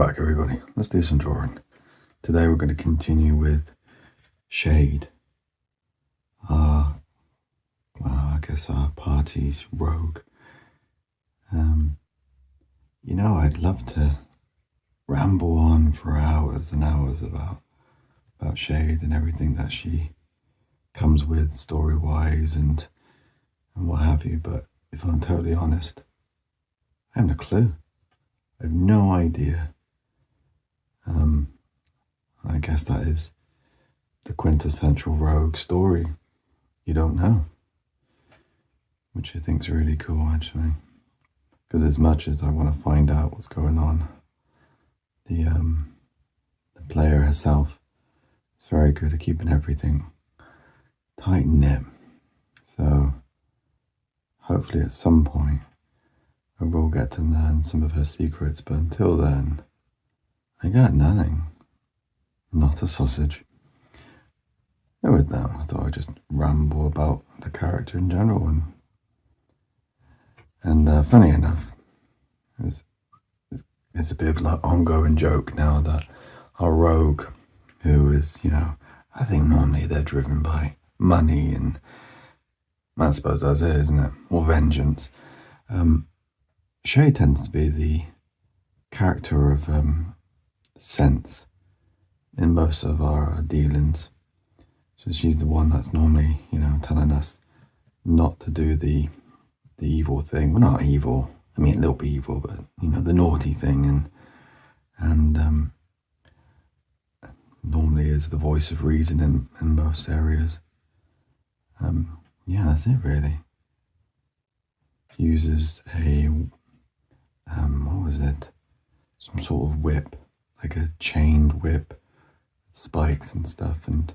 back, everybody. Let's do some drawing. Today we're going to continue with Shade, I guess our party's rogue. I'd love to ramble on for hours and hours about Shade and everything that she comes with story-wise and what have you, but if I'm totally honest, I haven't a clue. I have no idea. I guess that is the quintessential rogue story. You don't know, which I think is really cool, actually. Because as much as I want to find out what's going on, the player herself is very good at keeping everything tight knit. So hopefully at some point I will get to learn some of her secrets, but until then, I got nothing. Not a sausage. And with that, I thought I'd just ramble about the character in general. And funny enough, it's a bit of like ongoing joke now that our rogue, who is, I think normally they're driven by money, and I suppose that's it, isn't it? Or vengeance. Shay tends to be the character of sense in most of our dealings. So she's the one that's normally, telling us not to do the evil thing. Well, not evil. I mean, a little bit evil, but the naughty thing, and normally is the voice of reason in most areas. Yeah, that's it really. Uses a what was it? Some sort of whip, like a chained whip, spikes and stuff, and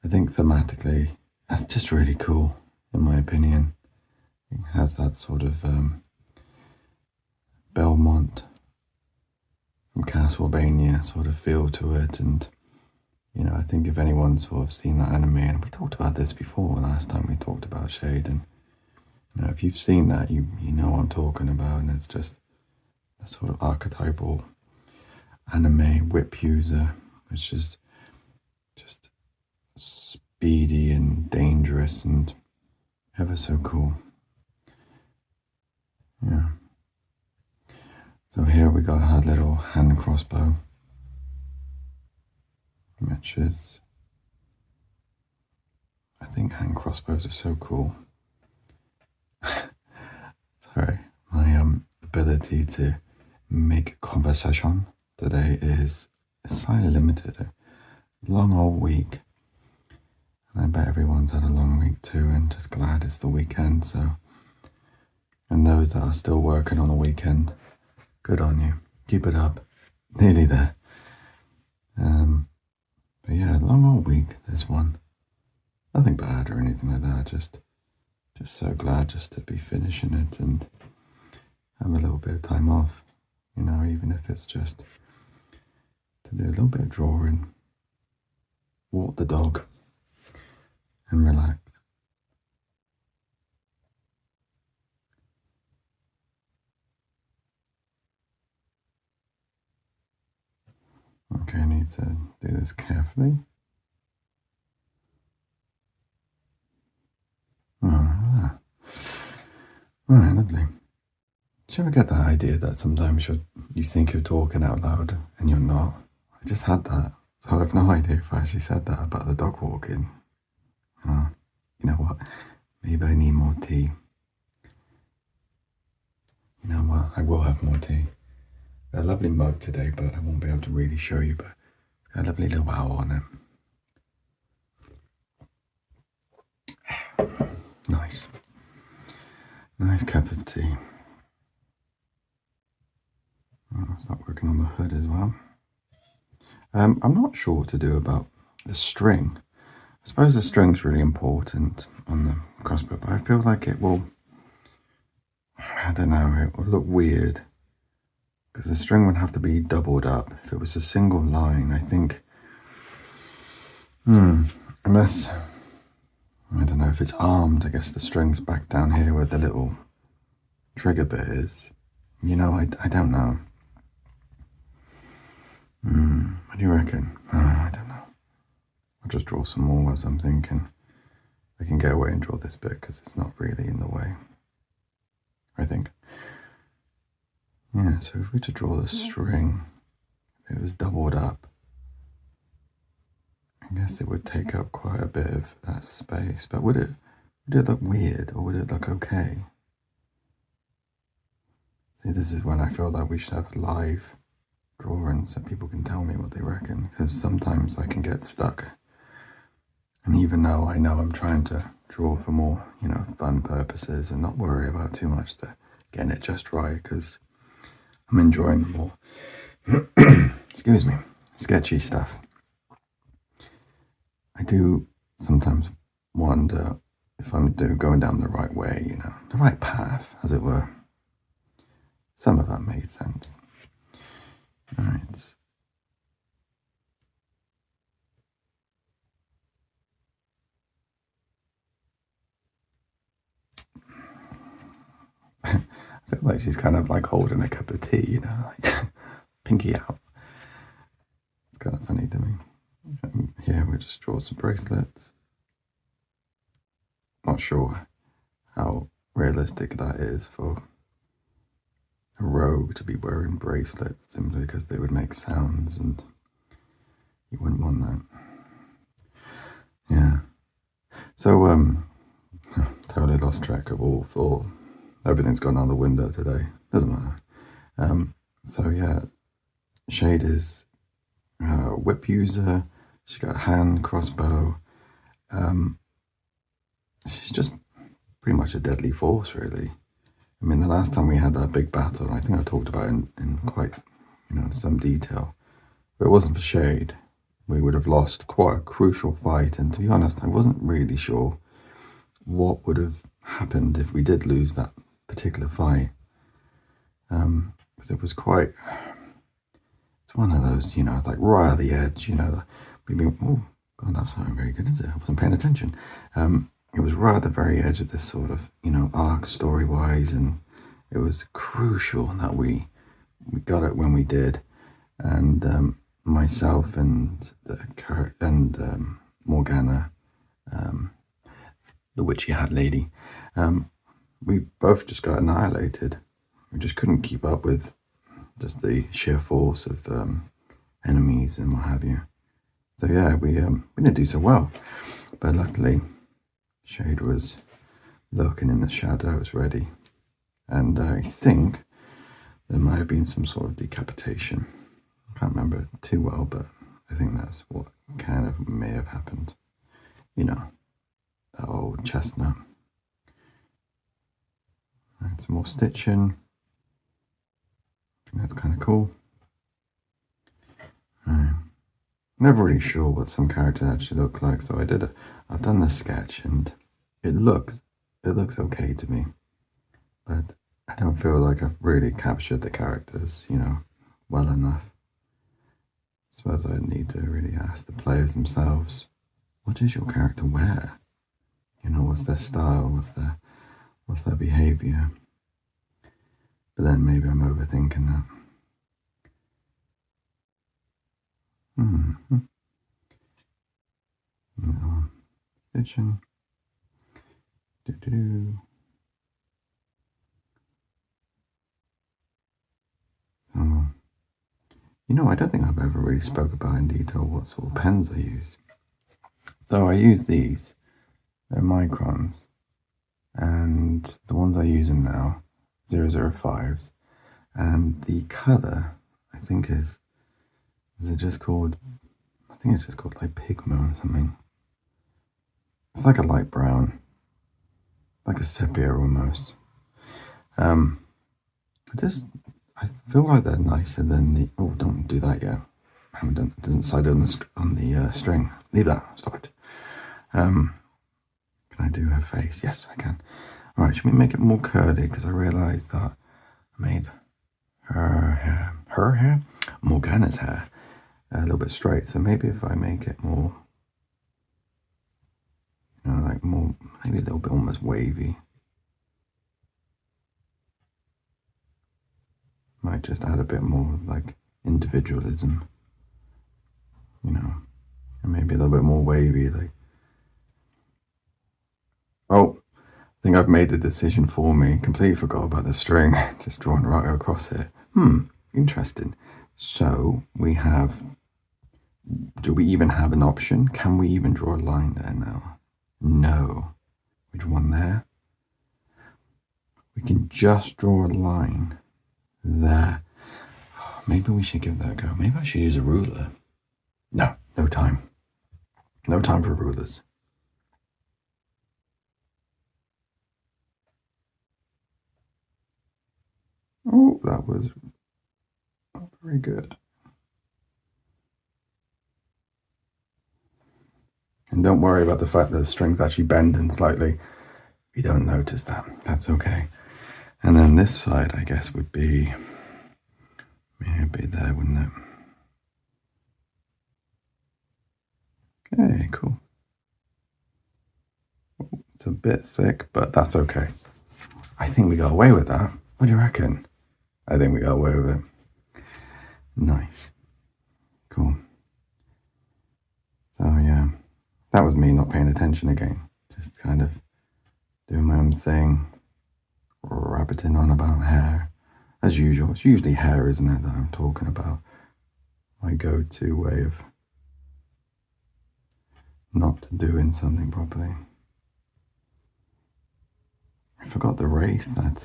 I think thematically that's just really cool, in my opinion. It has that sort of Belmont from Castlevania sort of feel to it, and I think if anyone's sort of seen that anime, and we talked about this before last time we talked about Shade, and if you've seen that, you know what I'm talking about, and it's just a sort of archetypal anime whip user, which is just speedy and dangerous and ever so cool. Yeah. So here we got her little hand crossbow, which is, I think hand crossbows are so cool. Sorry, my ability to make conversation today is slightly limited. A long old week. And I bet everyone's had a long week too, and just glad it's the weekend. So, and those that are still working on the weekend, good on you. Keep it up. Nearly there. But yeah, long old week, this one. Nothing bad or anything like that, just so glad just to be finishing it and have a little bit of time off, even if it's just to do a little bit of drawing, walk the dog, and relax. Okay, I need to do this carefully. Oh, alright, lovely. Do you ever get that idea that sometimes you think you're talking out loud and you're not? I just had that. So I have no idea if I actually said that about the dog walking. You know what? Maybe I need more tea. You know what? I will have more tea. A lovely mug today, but I won't be able to really show you, but it's got a lovely little owl on it. Nice. Nice cup of tea. I'll start working on the hood as well. I'm not sure what to do about the string. I suppose the string's really important on the crossbow, but I feel like it will, I don't know, it will look weird. Because the string would have to be doubled up. If it was a single line, I think, unless, I don't know, if it's armed, I guess the string's back down here where the little trigger bit is. I don't know. What do you reckon? I don't know. I'll just draw some more as I'm thinking. I can get away and draw this bit because it's not really in the way, I think. Yeah, so if we were to draw the string, if it was doubled up, I guess it would take up quite a bit of that space. But would it look weird or would it look okay? See, this is when I feel that we should have live drawings so people can tell me what they reckon, because sometimes I can get stuck. And even though I know I'm trying to draw for more, fun purposes and not worry about too much to getting it just right, because I'm enjoying the more, excuse me, sketchy stuff. I do sometimes wonder if I'm going down the right way, the right path, as it were. Some of that made sense. All right. I feel like she's kind of like holding a cup of tea, like pinky out. It's kind of funny to me. And here we just draw some bracelets. Not sure how realistic that is for a rogue to be wearing bracelets simply because they would make sounds and you wouldn't want that. Yeah. So, totally lost track of all thought. Everything's gone out the window today. Doesn't matter. So yeah, Shade is a whip user. She's got a hand crossbow. She's just pretty much a deadly force, really. I mean, the last time we had that big battle, I think I talked about it in quite, some detail. If it wasn't for Shade, we would have lost quite a crucial fight. And to be honest, I wasn't really sure what would have happened if we did lose that particular fight. Because it was quite, it's one of those, like right at the edge, we'd be, oh, God, that's not very good, is it? I wasn't paying attention. It was right at the very edge of this sort of, arc story-wise, and it was crucial that we got it when we did. And myself and Morgana, the witchy hat lady, we both just got annihilated. We just couldn't keep up with just the sheer force of enemies and what have you. So yeah, we didn't do so well, but luckily Shade was lurking in the shadows, ready, and I think there might have been some sort of decapitation. I can't remember it too well, but I think that's what kind of may have happened. That old chestnut. Right, some more stitching. I think that's kind of cool. Right. Never really sure what some characters actually look like, so I've done the sketch and it looks okay to me, but I don't feel like I've really captured the characters, well enough. I suppose I need to really ask the players themselves, what does your character wear? What's their style? What's their behavior? But then maybe I'm overthinking that. Stitching. I don't think I've ever really spoke about in detail what sort of pens I use. So I use these. They're microns. And the ones I use them now, 005s. And the colour, I think is it just called, I think it's just called like Pigmo or something. It's like a light brown, like a sepia almost. I feel like they're nicer than the, oh, don't do that yet. I haven't done side on the string. Leave that, stop it. Can I do her face? Yes, I can. All right, should we make it more curly? Because I realised that I made her hair, Morgana's hair, a little bit straight. So maybe if I make it more, like more, maybe a little bit almost wavy. Might just add a bit more like individualism and maybe a little bit more wavy. Like, oh, I think I've made the decision for me. Completely forgot about the string. Just drawn right across it. Interesting. So we have. Do we even have an option? Can we even draw a line there now? No. Which one there? We can just draw a line there. Maybe we should give that a go. Maybe I should use a ruler. No, no time. No time for rulers. Oh, that was not very good. And don't worry about the fact that the string's actually bending slightly. You don't notice that. That's okay. And then this side, I guess, would be maybe there, wouldn't it? Okay, cool. It's a bit thick, but that's okay. I think we got away with that. What do you reckon? I think we got away with it. Nice. Cool. So yeah, that was me not paying attention again. Just kind of doing my own thing, rabbiting on about hair. As usual, it's usually hair, isn't it, that I'm talking about. My go-to way of not doing something properly. I forgot the race that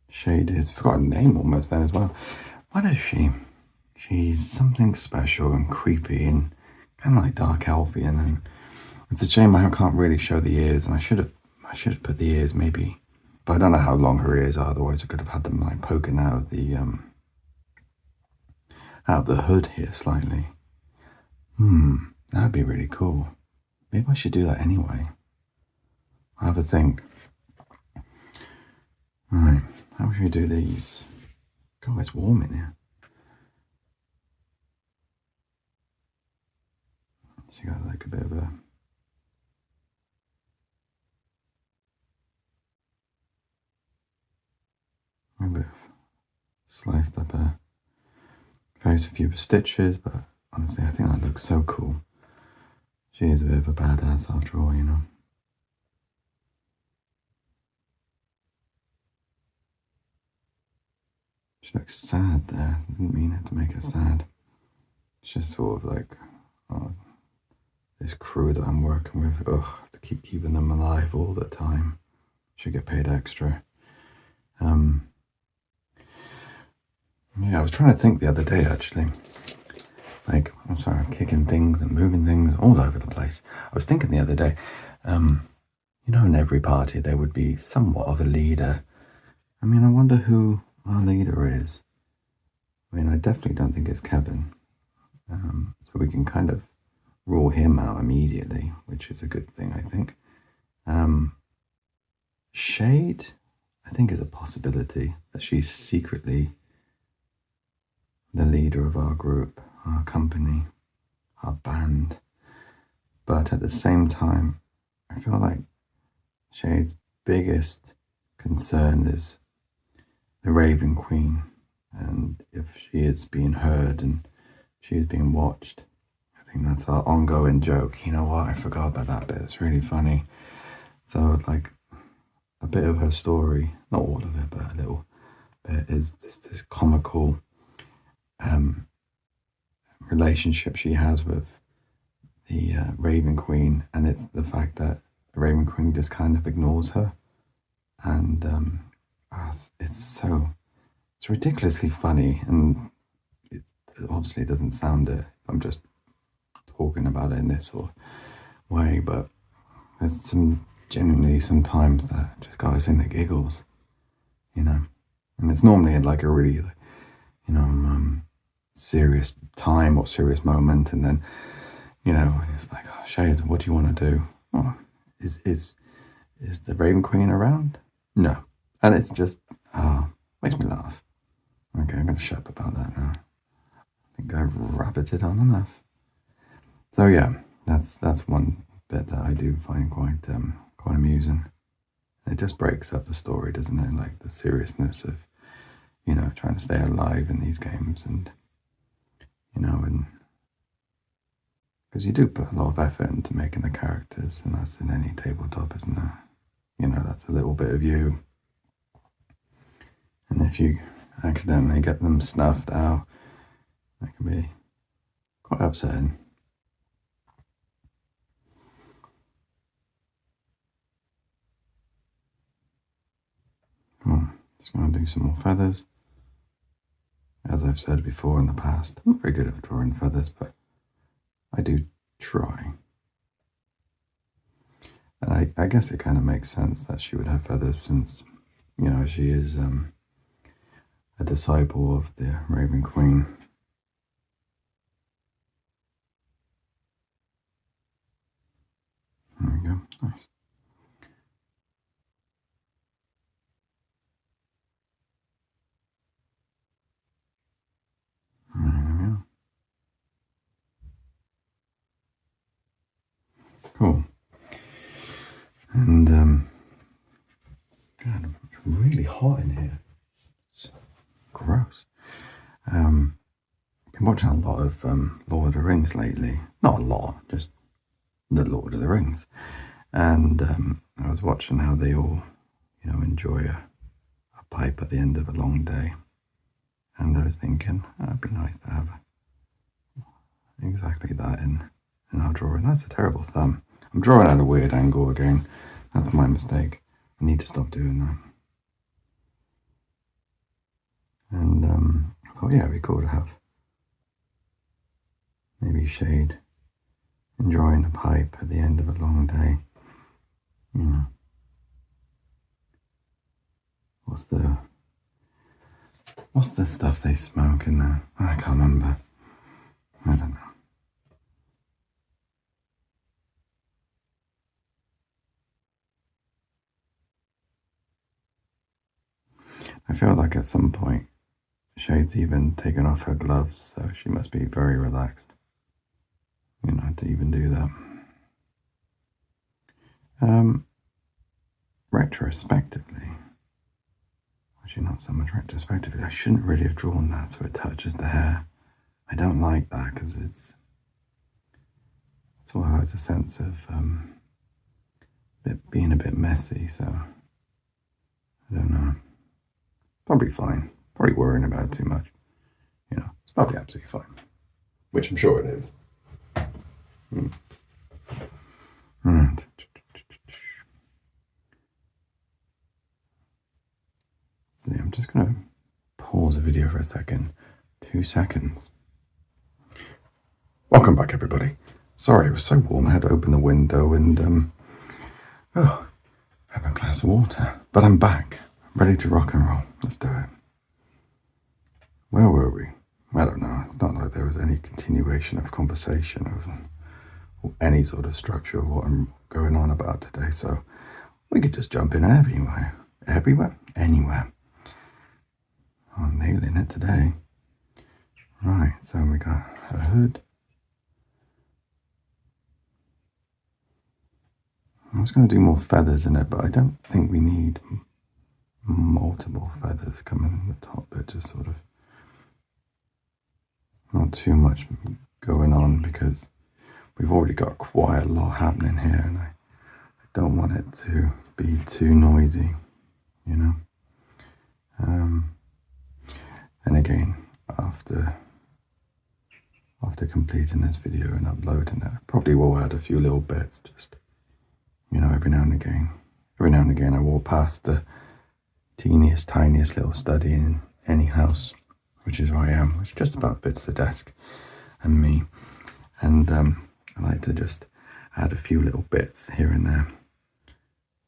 Shade is. Forgot her name almost then as well. What is she? She's something special and creepy and kind of like dark elfian. And it's a shame I can't really show the ears. And I should have put the ears maybe, but I don't know how long her ears are. Otherwise, I could have had them like poking out of the hood here slightly. That'd be really cool. Maybe I should do that anyway. I'll have a think. Alright, how should we do these? God, it's warm in here. She got like a bit of a bit of sliced up a face, a few stitches, but honestly, I think that looks so cool. She is a bit of a badass after all, She looks sad there. Didn't mean it to make her sad. It's just sort of like, oh, this crew that I'm working with, I have to keep keeping them alive all the time. Should get paid extra. Yeah, I was trying to think the other day actually. Like, I'm sorry, I'm kicking things and moving things all over the place. I was thinking the other day, in every party there would be somewhat of a leader. I mean, I wonder who our leader is. I mean, I definitely don't think it's Kevin. So we can kind of rule him out immediately, which is a good thing, I think. Shade, I think, is a possibility that she's secretly the leader of our group, our company, our band. But at the same time, I feel like Shade's biggest concern is the Raven Queen, and if she is being heard and she is being watched. I think that's our ongoing joke. You know what? I forgot about that bit. It's really funny. So, like, a bit of her story, not all of it, but a little bit, is this comical relationship she has with the Raven Queen, and it's the fact that the Raven Queen just kind of ignores her, and it's ridiculously funny, and it obviously doesn't sound it. I'm just talking about it in this sort of way, but there's genuinely some times that just got us in the giggles, and it's normally like a really, serious time or serious moment, and then, it's like, oh, Shade, what do you want to do? Oh, is the Raven Queen around? No. And it's just, makes me laugh. Okay, I'm going to shut up about that now. I think I've rabbited on enough. So yeah, that's one bit that I do find quite amusing. It just breaks up the story, doesn't it? Like the seriousness of trying to stay alive in these games, and because you do put a lot of effort into making the characters, and that's in any tabletop, isn't it? That's a little bit of you. And if you accidentally get them snuffed out, that can be quite upsetting. Just going to do some more feathers. As I've said before in the past, I'm not very good at drawing feathers, but I do try. And I guess it kind of makes sense that she would have feathers since, she is a disciple of the Raven Queen. There we go, nice. There we go. Cool. And God, it's really hot in here. It's gross. Been watching a lot of Lord of the Rings lately. Not a lot, just the Lord of the Rings. And I was watching how they all, enjoy a pipe at the end of a long day. And I was thinking, it'd be nice to have exactly that in our drawing. That's a terrible thumb. I'm drawing at a weird angle again. That's my mistake. I need to stop doing that. And I thought, it'd be cool to have maybe shade enjoying a pipe at the end of a long day. What's the stuff they smoke in there? I can't remember. I don't know. I feel like at some point Shade's even taken off her gloves, so she must be very relaxed, to even do that. Retrospectively, actually not so much retrospectively, I shouldn't really have drawn that so it touches the hair. I don't like that because it sort of has a sense of being a bit messy, so I don't know. Probably fine. Probably worrying about it too much. It's probably absolutely fine. Which I'm sure it is. Right. So I'm just going to pause the video for a second. 2 seconds. Welcome back, everybody. Sorry, it was so warm. I had to open the window and, have a glass of water. But I'm back. Ready to rock and roll. Let's do it. Where were we? I don't know. It's not like there was any continuation of conversation or any sort of structure of what I'm going on about today. So we could just jump in everywhere. Anywhere. I'm nailing it today. Right, so we got a hood. I was going to do more feathers in it, but I don't think we need multiple feathers coming in the top bit, just sort of not too much going on because we've already got quite a lot happening here and I don't want it to be too noisy, and again, after completing this video and uploading it, I probably will add a few little bits, just, every now and again. Every now and again I walk past the teeniest, tiniest little study in any house, which is where I am, which just about fits the desk and me. And I like to just add a few little bits here and there.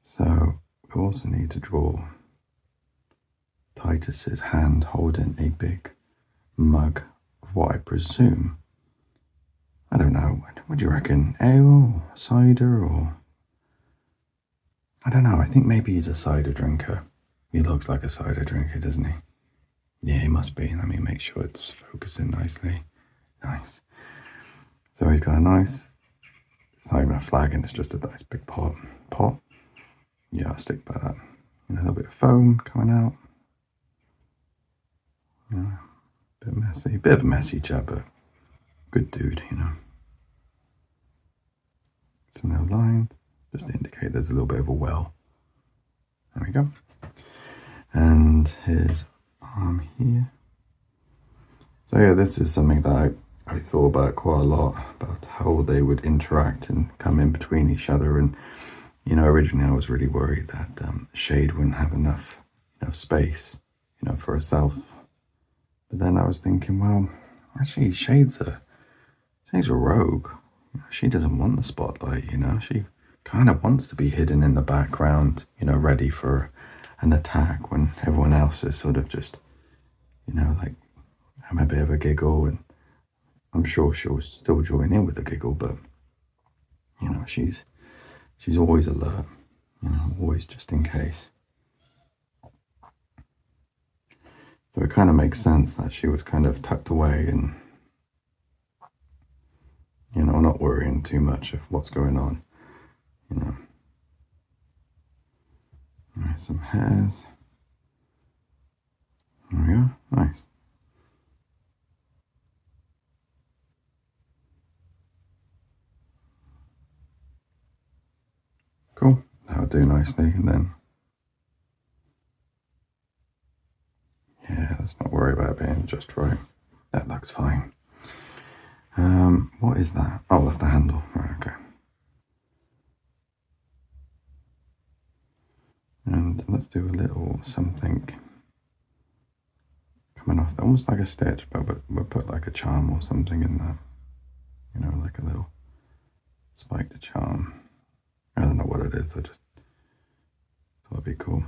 So we also need to draw Titus's hand holding a big mug of what I presume, I don't know, what do you reckon, ale, cider, or I don't know, I think maybe he's a cider drinker. He looks like a cider drinker, doesn't he? Yeah, he must be. Let me make sure it's focusing nicely. Nice. So he's got a nice, it's not even a flagon, it's just a nice big pot. Yeah, I'll stick by that. And a little bit of foam coming out. bit of a messy chap, but good dude, you know. So no lines, just to indicate there's a little bit of a well. There we go. And his arm here. So yeah, this is something that I thought about quite a lot, about how they would interact and come in between each other. And, you know, originally I was really worried that Shade wouldn't have enough space, you know, for herself. But then I was thinking, well, actually Shade's a rogue. She doesn't want the spotlight, you know. She kind of wants to be hidden in the background, you know, ready for an attack when everyone else is sort of just, you know, like having a bit of a giggle. And I'm sure she'll still join in with the giggle, but, you know, she's always alert, you know, always just in case. So it kind of makes sense that she was kind of tucked away and, you know, not worrying too much of what's going on, you know. All right, some hairs. There we go, nice. Cool, that'll do nicely. And then, yeah, let's not worry about it being just right. That looks fine. What is that? Oh, that's the handle. Right, okay. And let's do a little something coming off, almost like a stitch, but we'll put like a charm or something in that. You know, like a little spiked charm. I don't know what it is, I just thought it'd be cool.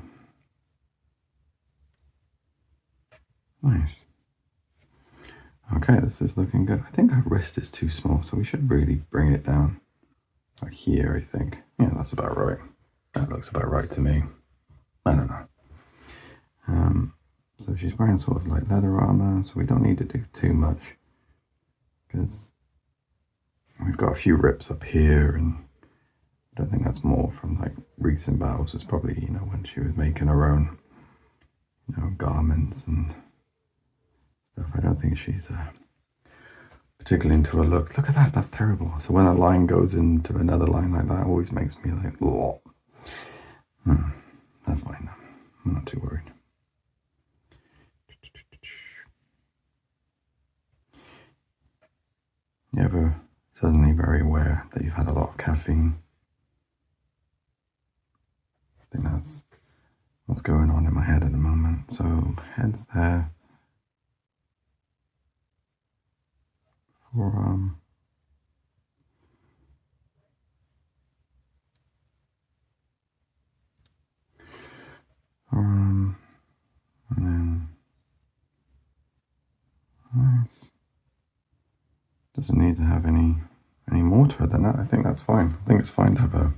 Nice. Okay, this is looking good. I think her wrist is too small, so we should really bring it down. Like here, I think. Yeah, that's about right. That looks about right to me. I don't know. So she's wearing sort of like leather armor, so we don't need to do too much. Because we've got a few rips up here, and I don't think that's more from like recent battles. It's probably, you know, when she was making her own, you know, garments and stuff. I don't think she's particularly into her looks. Look at that, that's terrible. So when a line goes into another line like that, it always makes me like, oh. That's fine though. I'm not too worried. You ever suddenly very aware that you've had a lot of caffeine? I think that's what's going on in my head at the moment. So head's there. Forearm. And then nice. Doesn't need to have any more to it than that. I think that's fine. I think it's fine to have a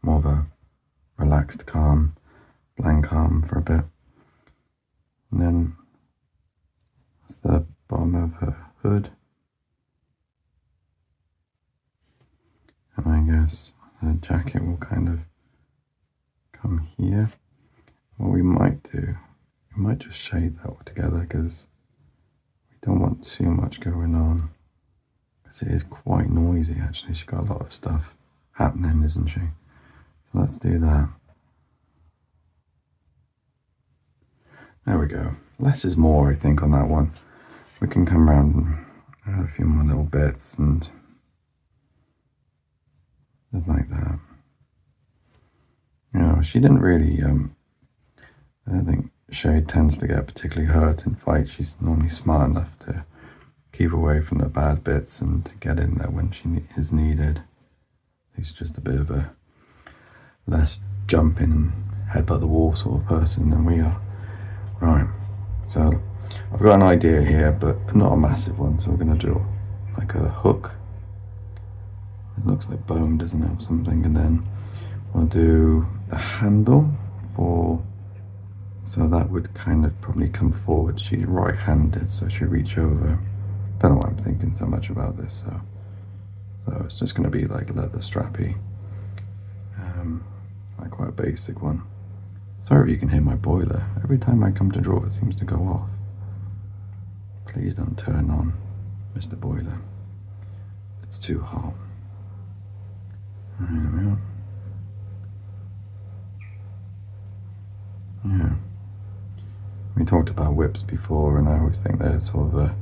more of a relaxed, calm, blank arm for a bit. And then that's the bottom of her hood. And I guess the jacket will kind of come here. What we might do, we might just shade that all together because we don't want too much going on. Because it is quite noisy actually. She's got a lot of stuff happening, isn't she? So let's do that. There we go. Less is more, I think, on that one. We can come around and add a few more little bits and just like that. You know, she didn't really, I don't think Shade tends to get particularly hurt in fights. She's normally smart enough to keep away from the bad bits and to get in there when she is needed. He's just a bit of a less jumping, headbutt the wall sort of person than we are. Right, so I've got an idea here, but not a massive one, so we're going to do like a hook. It looks like bone, doesn't it, or something, and then we'll do the handle for, so that would kind of probably come forward. She's right-handed, so she'll reach over. Don't know why I'm thinking so much about this, so it's just going to be like leather strappy, like quite a basic one. Sorry if you can hear my boiler. Every time I come to draw, it seems to go off. Please don't turn on, Mr. Boiler. It's too hot. There we are. Yeah. We talked about whips before, and I always think they're sort of a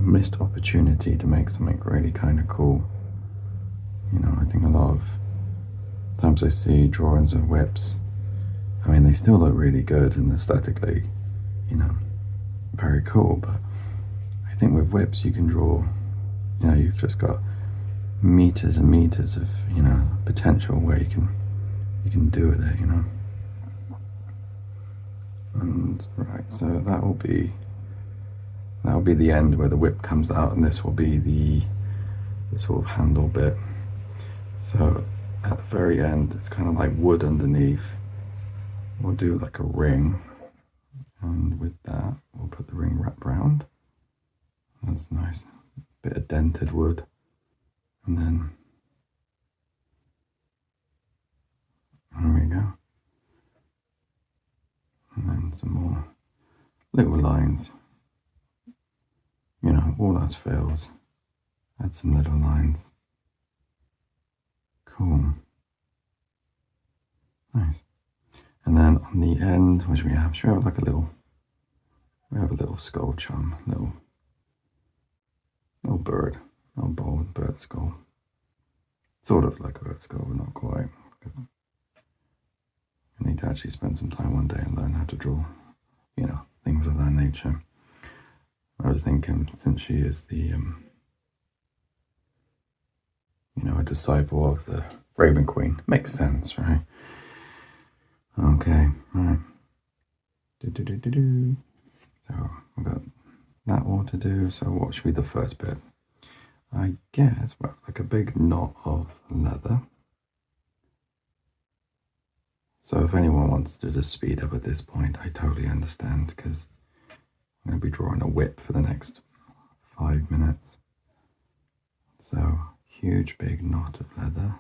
missed opportunity to make something really kind of cool. You know, I think a lot of times I see drawings of whips. I mean, they still look really good and aesthetically, you know, very cool, but I think with whips you can draw, you know, you've just got meters and meters of, you know, potential where you can do with it, you know. And right, so that'll be the end where the whip comes out, and this will be the sort of handle bit. So at the very end, it's kind of like wood underneath. We'll do like a ring, and with that, we'll put the ring wrap round. That's nice. Bit of dented wood, and then there we go. And then some more little lines. You know, all else fails. Add some little lines. Cool. Nice. And then on the end, what should we have? Should we have like we have a little skull charm, little bird, little bold bird skull. Sort of like a bird skull, but not quite. I need to actually spend some time one day and learn how to draw, you know, things of that nature. I was thinking, since she is the, you know, a disciple of the Raven Queen, makes sense, right? Okay, right. So we've got that all to do. So what should be the first bit? I guess, well, like a big knot of leather. So if anyone wants to just speed up at this point, I totally understand, because I'm going to be drawing a whip for the next 5 minutes. So huge big knot of leather.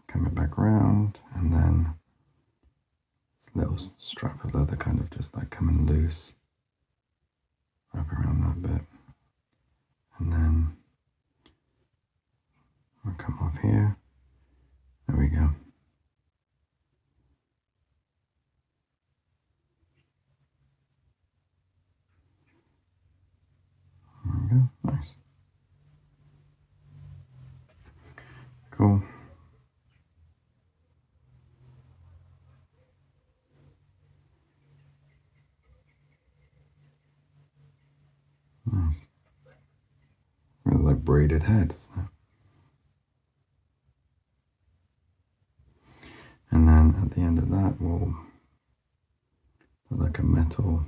Coming back around, and then this little strap of leather kind of just like coming loose. Wrap around that bit. And then we'll come off here. There we go. There we go. Nice. Cool. Nice. It's like braided head, isn't it? And then at the end of that, we'll put like a metal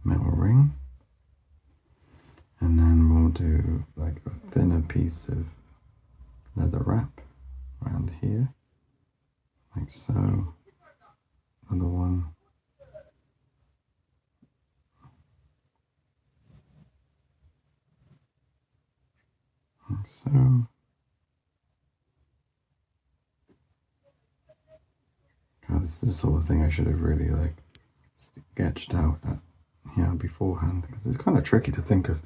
ring. And then we'll do like a thinner piece of leather wrap around here, like so. Another one. Like so. God, this is the sort of thing I should have really like sketched out at, you know, beforehand, because it's kind of tricky to think of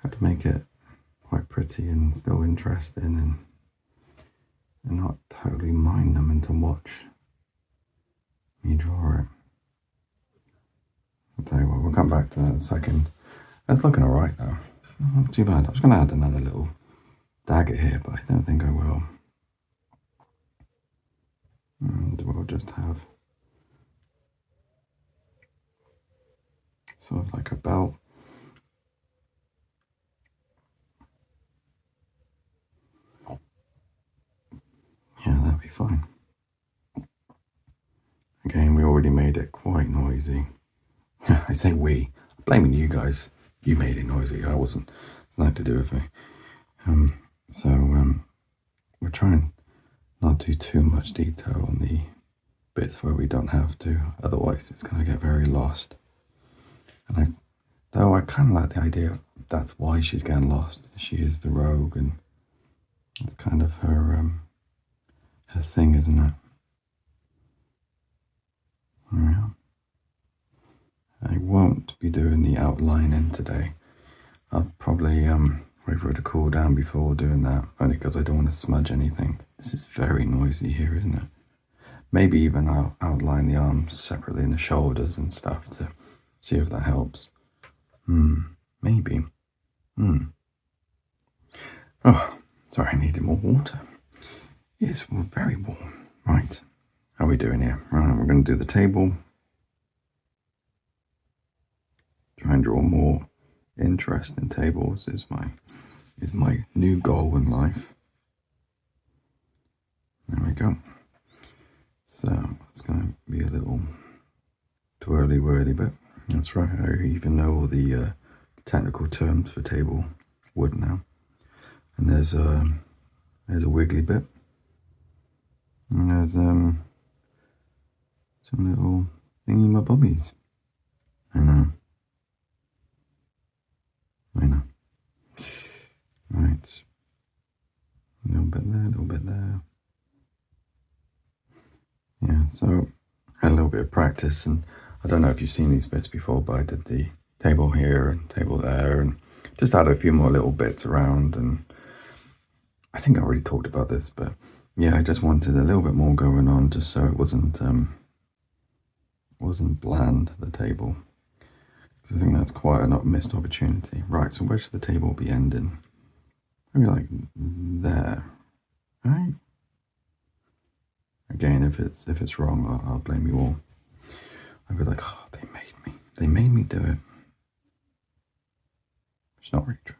how to make it quite pretty and still interesting, and not totally mind-numbing to watch me draw it. I'll tell you what, we'll come back to that in a second. That's looking alright though. Not too bad. I was going to add another little dagger here, but I don't think I will. And we'll just have sort of like a belt. Yeah, that'd be fine. Again, we already made it quite noisy. I say we, I'm blaming you guys. You made it noisy. I wasn't. Nothing to do with me. We're trying not do too much detail on the bits where we don't have to. Otherwise, it's going to get very lost. And I kind of like the idea that's why she's getting lost. She is the rogue, and it's kind of her thing, isn't it? I won't be doing the outlining today. I'll probably wait for it to cool down before doing that, only because I don't want to smudge anything. This is very noisy here, isn't it? Maybe even I'll outline the arms separately and the shoulders and stuff to see if that helps. Maybe. Oh, sorry, I needed more water. It's very warm. Right, how are we doing here? Right, we're going to do the table. Try and draw more interesting tables is my new goal in life. There we go. So it's going to be a little twirly-whirly bit. That's right, I even know all the technical terms for table wood now. And there's a wiggly bit. And there's some little thingy-my-bobbies. I know. Right. A little bit there, a little bit there. Yeah, so I had a little bit of practice, and I don't know if you've seen these bits before, but I did the table here and table there, and just added a few more little bits around, and I think I already talked about this, but yeah, I just wanted a little bit more going on, just so it wasn't bland, the table. I think that's quite a missed opportunity. Right, so where should the table be ending? Maybe like there, right? Again, if it's wrong, I'll blame you all. I'll be like, oh, they made me do it. It's not really true.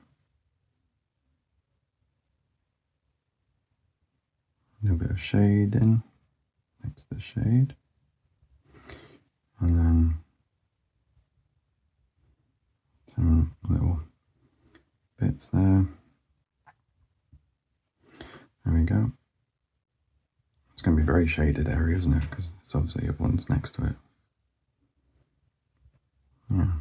A little bit of shade in, next to the shade, and then some little bits there. There we go. It's going to be a very shaded area, isn't it? Because it's obviously everyone's next to it. Yeah.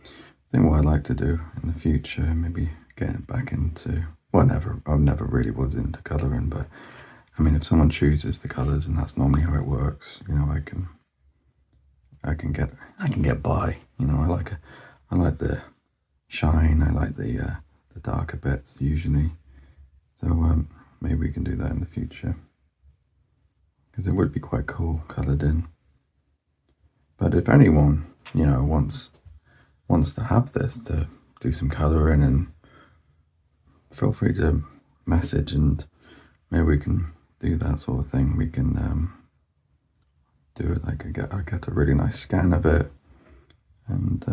I think what I'd like to do in the future, maybe get back into, well, I never really was into colouring, but I mean, if someone chooses the colours, and that's normally how it works, you know, I can get by. You know, I like the shine. I like the darker bits usually. So maybe we can do that in the future, because it would be quite cool coloured in. But if anyone, you know, wants to have this to do some colouring, and feel free to message, and maybe we can do that sort of thing. We can do it like I get a really nice scan of it, and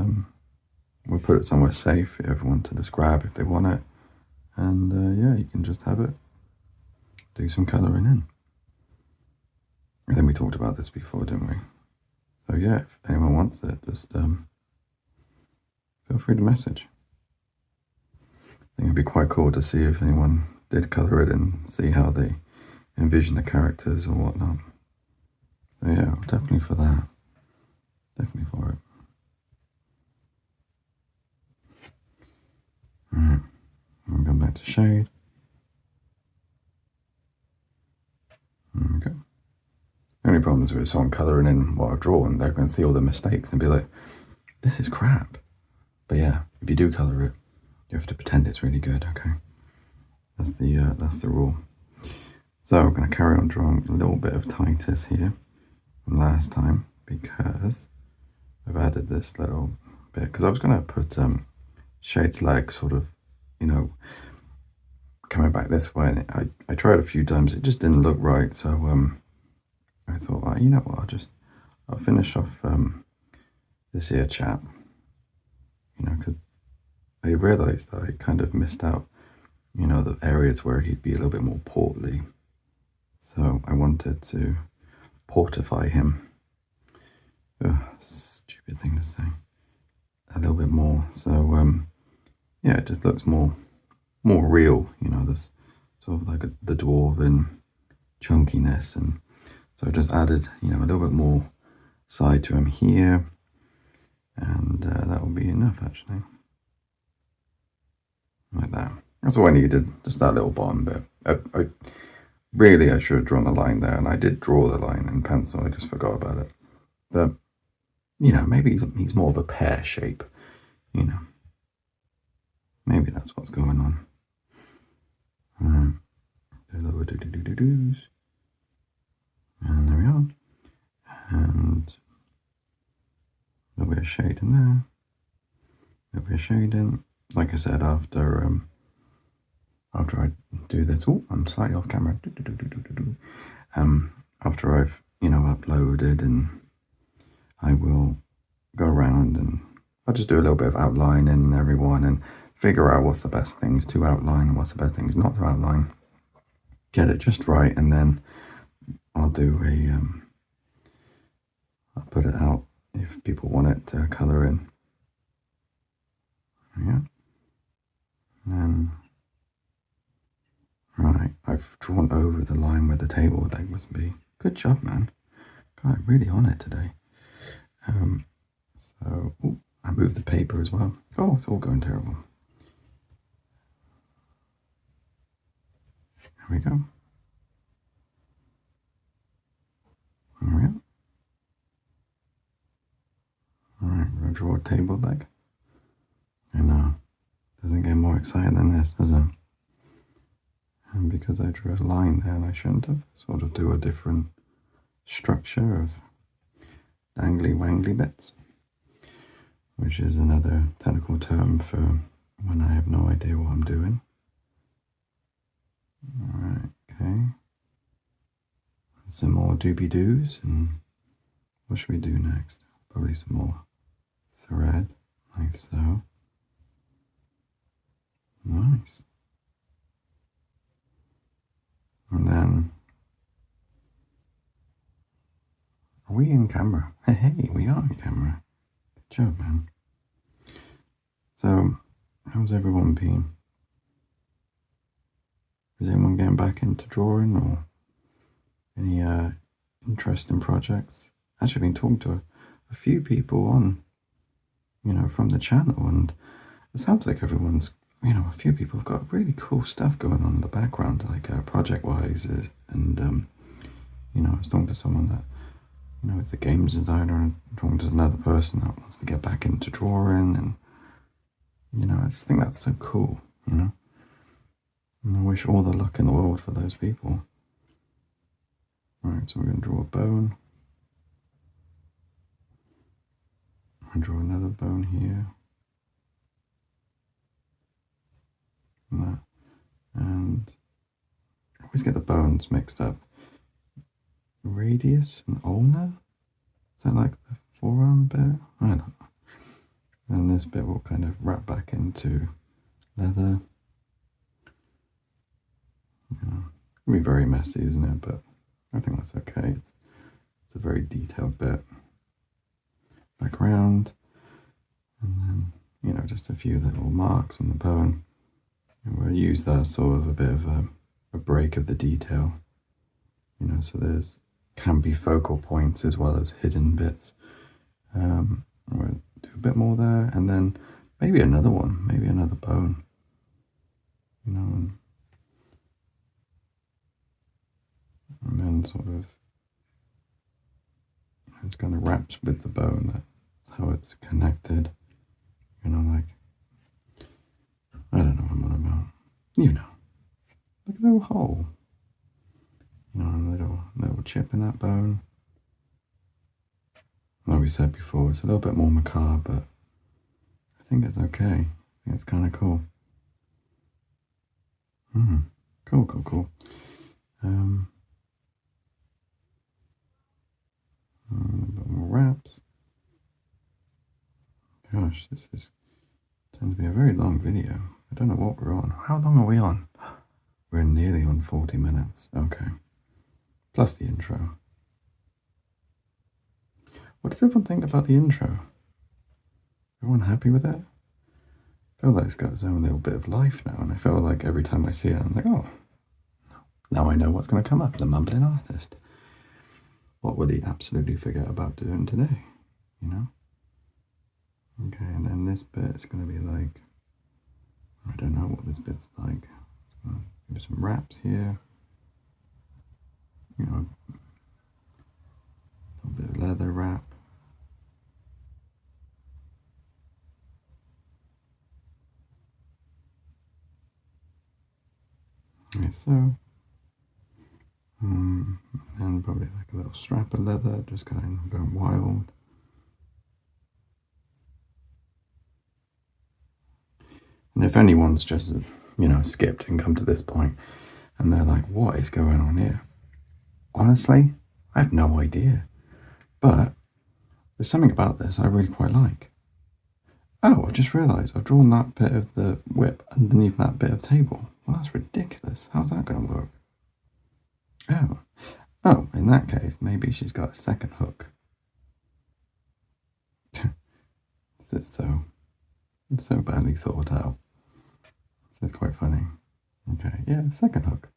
we'll put it somewhere safe for everyone to just grab if they want it, and yeah, you can just have it, do some colouring in. I think we talked about this before, didn't we? So yeah, if anyone wants it, just feel free to message. I think it'd be quite cool to see if anyone did colour it and see how they envision the characters or whatnot. So yeah, definitely for that. Definitely for it. Alright, I'm going back to shade. There we go. The only problem is with someone colouring in what I've drawn, they're going to see all the mistakes and be like, this is crap. But yeah, if you do colour it, you have to pretend it's really good, okay? That's the rule. So we're going to carry on drawing a little bit of Titus here from last time, because I've added this little bit, because I was going to put Shade's leg sort of, you know, coming back this way, and I tried a few times, it just didn't look right, so I thought, well, you know what, I'll finish off this here chap, you know, because I realised that I kind of missed out, you know, the areas where he'd be a little bit more portly. So I wanted to portify him. Ugh, stupid thing to say. A little bit more. So yeah, it just looks more real, you know, this sort of like the dwarven chunkiness, and so I just added, you know, a little bit more side to him here, and that will be enough actually. Like that. That's all I needed, just that little bottom bit. I should have drawn the line there, and I did draw the line in pencil, I just forgot about it. But maybe he's more of a pear shape, you know. Maybe that's what's going on. The lower do-do-do-do-doos. And there we are. And a little bit of shade in there. A little bit of shade in. Like I said, after I do this, I'm slightly off camera. After I've uploaded, and I will go around and I'll just do a little bit of outlining in everyone and figure out what's the best things to outline and what's the best things not to outline. Get it just right, and then I'll do I'll put it out if people want it to colour in. Yeah. And right, I've drawn over the line where the table leg must be. Good job, man. God, I'm really on it today. So, I moved the paper as well. Oh, it's all going terrible. There we go. There we go. Alright, we're going to draw a table leg. And doesn't get more exciting than this, does it? And because I drew a line there and I shouldn't have, sort of do a different structure of dangly wangly bits, which is another technical term for when I have no idea what I'm doing. Alright, okay. Some more doobie-doos, and what should we do next? Probably some more thread, like so. Nice. And then, are we in camera? Hey, we are in camera. Good job, man. So, how's everyone been? Is anyone getting back into drawing, or any interesting projects? Actually, been talking to a few people on, from the channel, and it sounds like everyone's, a few people have got really cool stuff going on in the background, like project-wise, and I was talking to someone that, it's a games designer, and talking to another person that wants to get back into drawing, and I just think that's so cool, and I wish all the luck in the world for those people. Alright, so we're going to draw a bone. I'll draw another bone here. And that. And I always get the bones mixed up. Radius and ulna? Is that like the forearm bit? I don't know. And this bit will kind of wrap back into leather. It'll be very messy, isn't it? But I think that's okay. It's a very detailed bit. Back around, and then, just a few little marks on the bone. And we'll use that as sort of a bit of a break of the detail, so there's can be focal points as well as hidden bits. We'll do a bit more there, and then maybe another one, maybe another bone, and then sort of it's kind of wraps with the bone. That's how it's connected. Like, I don't know what I'm on about. Look at the little hole. A little chip in that bone. Like we said before, it's a little bit more macabre, but I think it's okay. I think it's kind of cool. Cool. A bit more wraps. Gosh, this is tends to be a very long video. I don't know what we're on. How long are we on? We're nearly on 40 minutes. Okay. Plus the intro. What does everyone think about the intro? Everyone happy with it? I feel like it's got its own little bit of life now, and I feel like every time I see it, I'm like, oh, now I know what's going to come up. The mumbling artist. What would he absolutely forget about doing today? Okay, and then this bit is going to be like, I don't know what this bit's like. Give some wraps here. A little bit of leather wrap. Okay, so, and probably like a little strap of leather, just going wild. And if anyone's just, skipped and come to this point, and they're like, what is going on here? Honestly, I have no idea. But there's something about this I really quite like. Oh, I just realised I've drawn that bit of the whip underneath that bit of table. Well, that's ridiculous. How's that going to work? Oh. Oh, in that case, maybe she's got a second hook. It's so badly thought out. So it's quite funny. Okay, yeah, second hook.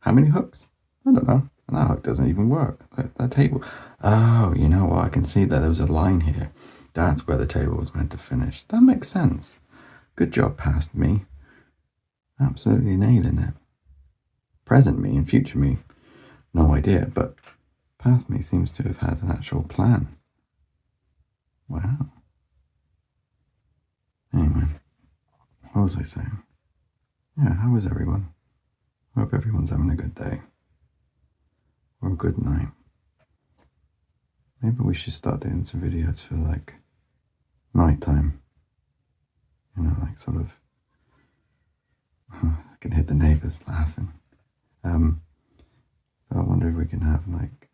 How many hooks? I don't know. And that hook doesn't even work. That table. Oh, you know what? I can see that there was a line here. That's where the table was meant to finish. That makes sense. Good job, past me. Absolutely nailing it. Present me and future me, no idea, but past me seems to have had an actual plan. Wow. Anyway, what was I saying? Yeah, how is everyone? Hope everyone's having a good day. Or a good night. Maybe we should start doing some videos for like nighttime. Like sort of. I can hear the neighbours laughing. But I wonder if we can have like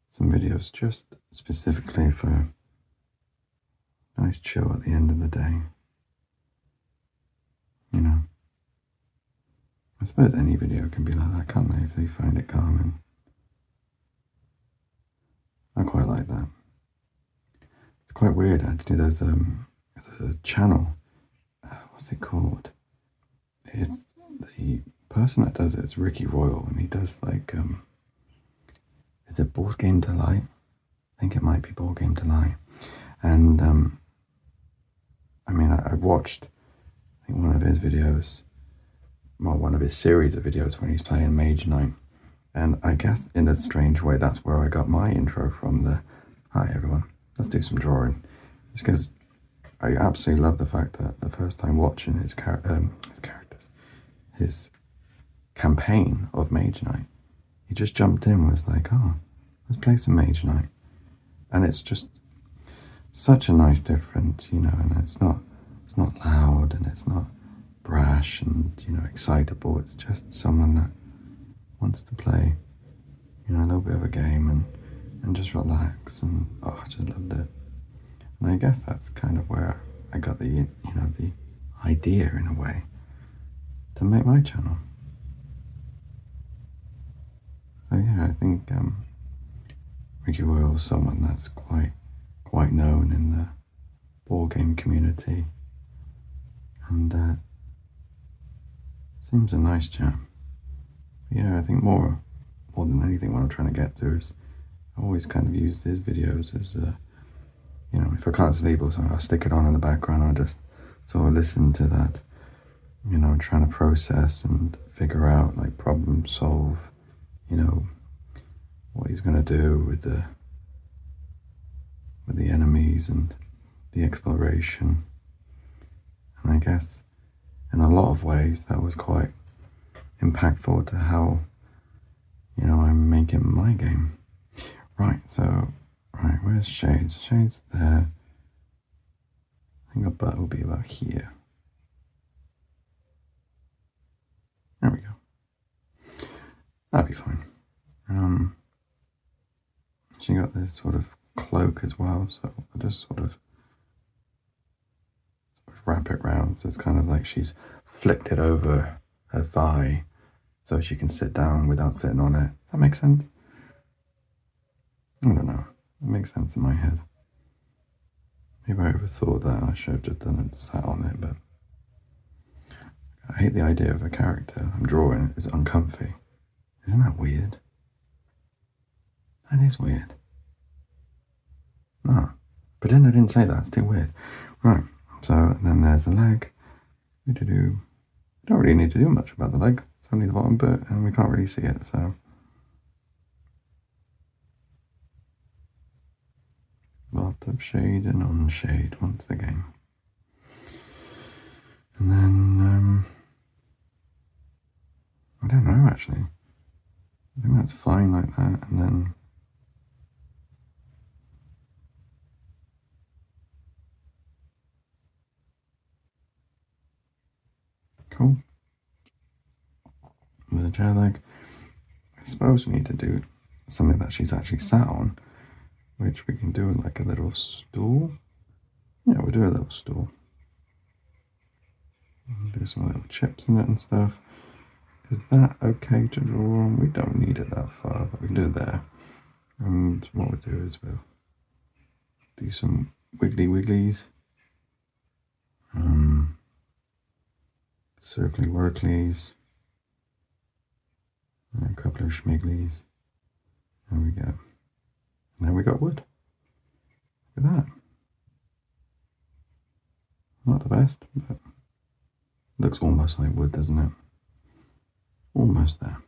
some videos just specifically for a nice chill at the end of the day. I suppose any video can be like that, can't they, if they find it calming. I quite like that. It's quite weird actually. There's a channel. What's it called? It's the person that does it is Ricky Royal, and he does like is it Board Game Delight? I think it might be Board Game Delight. And I watched one of his videos, well, one of his series of videos when he's playing Mage Knight. And I guess in a strange way, that's where I got my intro from. Hi everyone, let's do some drawing. It's because I absolutely love the fact that the first time watching his campaign of Mage Knight, he just jumped in, was like, oh, let's play some Mage Knight. And it's just such a nice difference, and it's not loud and it's not brash and, excitable. It's just someone that wants to play, a little bit of a game and just relax, and I just loved it. And I guess that's kind of where I got the idea in a way to make my channel. So yeah, I think Ricky Royal is someone that's quite known in the board game community, and seems a nice chap. But yeah, I think more than anything, what I'm trying to get to is I always kind of use his videos as if I can't sleep or something, I'll stick it on in the background. I'll just sort of listen to that, trying to process and figure out, like, problem solve, what he's going to do with the enemies and the exploration. And I guess in a lot of ways that was quite impactful to how I'm making my game. Right, so where's Shades? Shades there. I think a butt will be about here. There we go. That'll be fine. She got this sort of cloak as well, so I'll just sort of wrap it round, so it's kind of like she's flipped it over her thigh so she can sit down without sitting on it. Does that make sense? I don't know. It makes sense in my head. Maybe I overthought that. I should have just done it, sat on it, but I hate the idea of a character I'm drawing is uncomfy. Isn't that weird? That is weird. No. Pretend I didn't say that. It's too weird. Right. So then there's the leg. We don't really need to do much about the leg. It's only the bottom bit, and we can't really see it. So lot of shade and unshade once again. And then I don't know actually. I think that's fine like that, and then cool. With a chair leg. I suppose we need to do something that she's actually sat on, which we can do like a little stool. Yeah, we'll do a little stool. Do some little chips in it and stuff. Is that okay to draw on? We don't need it that far, but we can do it there. And what we'll do is we'll do some wiggly wigglies. Circly worklies. And a couple of schmigglies. There we go. And then we got wood. Look at that. Not the best, but looks almost like wood, doesn't it? Almost there.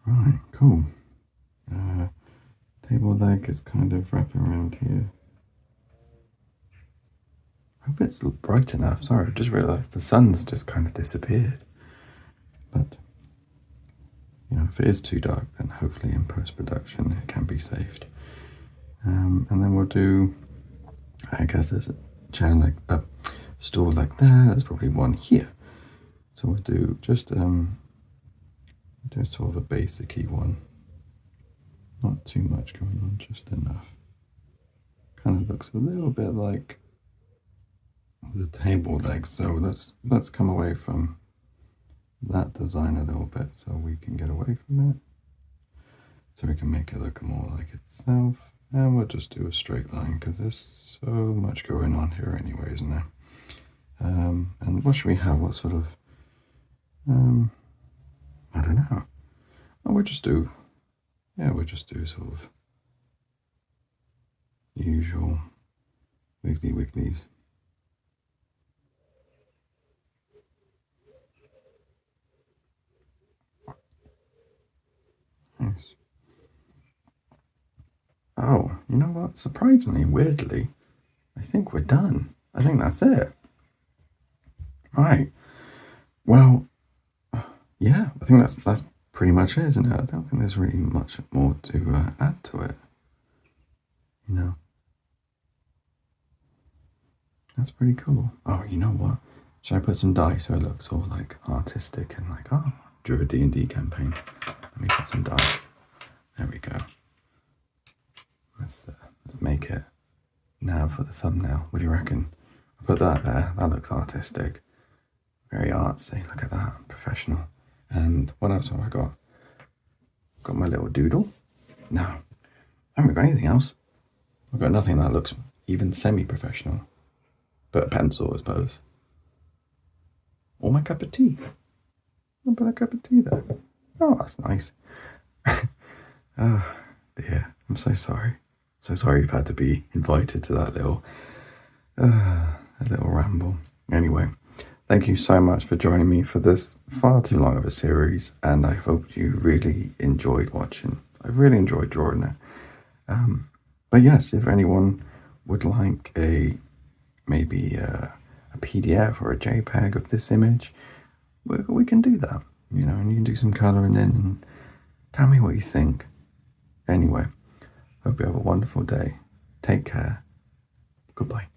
Right, cool. Table leg is kind of wrapping around here. I hope it's bright enough. Sorry, I just realised the sun's just kind of disappeared. But, you know, if it is too dark, then hopefully in post-production it can be saved. And then we'll do, I guess there's a chair like a stool like that. There's probably one here. So we'll do just do sort of a basic-y one. Not too much going on, just enough. Kind of looks a little bit like the table legs. So let's come away from that design a little bit so we can get away from it. So we can make it look more like itself. And we'll just do a straight line because there's so much going on here anyway, isn't there? And what should we have? What sort of, I don't know. Oh, we'll just do sort of usual wiggly wigglies. Nice. Oh, you know what? Surprisingly, weirdly, I think we're done. I think that's it. Right. Well, yeah, I think that's pretty much it, isn't it? I don't think there's really much more to add to it. You know, that's pretty cool. Oh, you know what? Should I put some dice so it looks all like artistic and like, oh, drew a D&D campaign. Let me put some dice. There we go. Let's make it now for the thumbnail. What do you reckon? I'll put that there. That looks artistic. Very artsy. Look at that. Professional. And what else have I got? Got my little doodle. No. I haven't got anything else. I've got nothing that looks even semi-professional. But a pencil, I suppose. Or my cup of tea. I'll put a cup of tea there. Oh, that's nice. Oh, dear. I'm so sorry. So sorry you've had to be invited to that little ramble. Anyway, thank you so much for joining me for this far too long of a series, and I hope you really enjoyed watching. I really enjoyed drawing it. But yes, if anyone would like maybe a PDF or a JPEG of this image, we can do that, you know, and you can do some colouring in and tell me what you think. Anyway, hope you have a wonderful day. Take care. Goodbye.